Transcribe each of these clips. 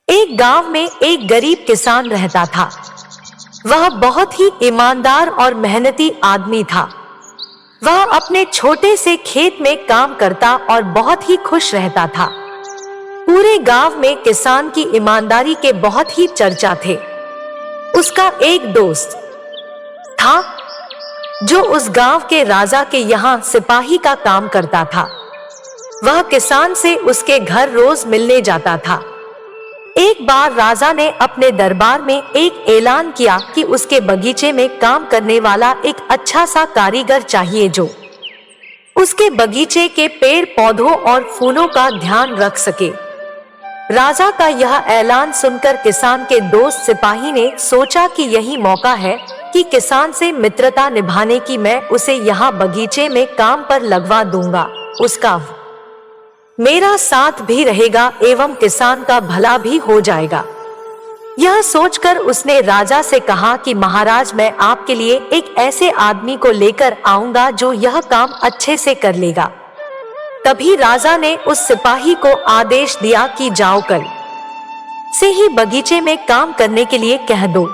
एक गांव में एक गरीब किसान रहता था। वह बहुत ही ईमानदार और मेहनती आदमी था। वह अपने छोटे से खेत में काम करता और बहुत ही खुश रहता था। पूरे गांव में किसान की ईमानदारी के बहुत ही चर्चा थे। उसका एक दोस्त था जो उस गांव के राजा के यहाँ सिपाही का काम करता था। वह किसान से उसके घर रोज मिलने जाता था। एक बार राजा ने अपने दरबार में एक ऐलान किया कि उसके बगीचे में काम करने वाला एक अच्छा सा कारीगर चाहिए जो उसके बगीचे के पेड़ पौधों और फूलों का ध्यान रख सके। राजा का यह ऐलान सुनकर किसान के दोस्त सिपाही ने सोचा कि यही मौका है कि किसान से मित्रता निभाने की, मैं उसे यहाँ बगीचे में काम पर लगवा दूंगा। उसका मेरा साथ भी रहेगा एवं किसान का भला भी हो जाएगा। यह सोचकर उसने राजा से कहा कि महाराज, मैं आपके लिए एक ऐसे आदमी को लेकर आऊंगा जो यह काम अच्छे से कर लेगा। तभी राजा ने उस सिपाही को आदेश दिया कि जाओ कल से ही बगीचे में काम करने के लिए कह दो।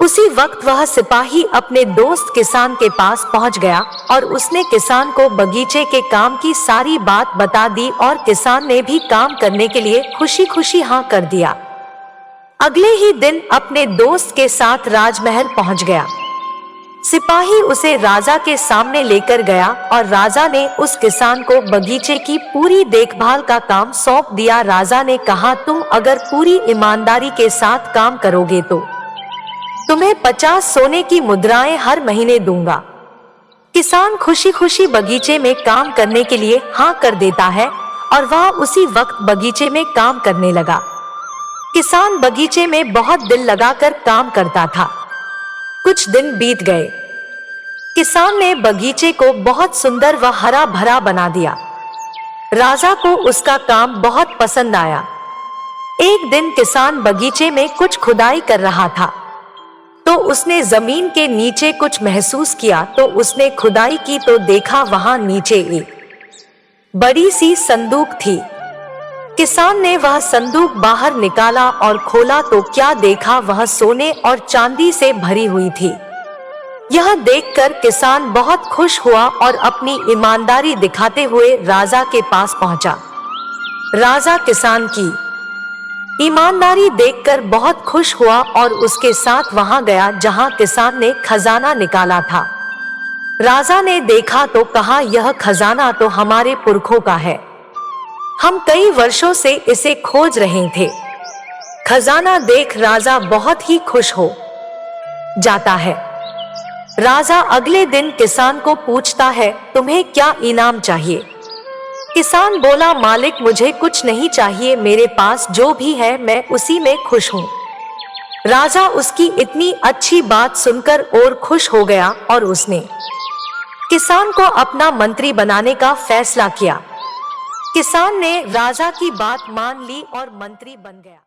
उसी वक्त वह सिपाही अपने दोस्त किसान के पास पहुंच गया और उसने किसान को बगीचे के काम की सारी बात बता दी और किसान ने भी काम करने के लिए खुशी खुशी हाँ कर दिया। अगले ही दिन अपने दोस्त के साथ राजमहल पहुंच गया। सिपाही उसे राजा के सामने लेकर गया और राजा ने उस किसान को बगीचे की पूरी देखभाल का काम सौंप दिया। राजा ने कहा, तुम अगर पूरी ईमानदारी के साथ काम करोगे तो तुम्हें 50 सोने की मुद्राएं हर महीने दूंगा। किसान खुशी खुशी बगीचे में काम करने के लिए हाँ कर देता है और वह उसी वक्त बगीचे में काम करने लगा। किसान बगीचे में बहुत दिल लगाकर काम करता था। कुछ दिन बीत गए। किसान ने बगीचे को बहुत सुंदर व हरा भरा बना दिया। राजा को उसका काम बहुत पसंद आया। एक दिन किसान बगीचे में कुछ खुदाई कर रहा था तो उसने जमीन के नीचे कुछ महसूस किया। तो उसने खुदाई की तो देखा वहां नीचे एक बड़ी सी संदूक थी। किसान ने वह संदूक बाहर निकाला और खोला तो क्या देखा, वह सोने और चांदी से भरी हुई थी। यह देखकर किसान बहुत खुश हुआ और अपनी ईमानदारी दिखाते हुए राजा के पास पहुंचा। राजा किसान की ईमानदारी देखकर बहुत खुश हुआ और उसके साथ वहां गया जहां किसान ने खजाना निकाला था। राजा ने देखा तो कहा, यह खजाना तो हमारे पुरखों का है। हम कई वर्षों से इसे खोज रहे थे। खजाना देख राजा बहुत ही खुश हो जाता है। राजा अगले दिन किसान को पूछता है, तुम्हें क्या इनाम चाहिए? किसान बोला, मालिक मुझे कुछ नहीं चाहिए, मेरे पास जो भी है मैं उसी में खुश हूँ। राजा उसकी इतनी अच्छी बात सुनकर और खुश हो गया और उसने किसान को अपना मंत्री बनाने का फैसला किया। किसान ने राजा की बात मान ली और मंत्री बन गया।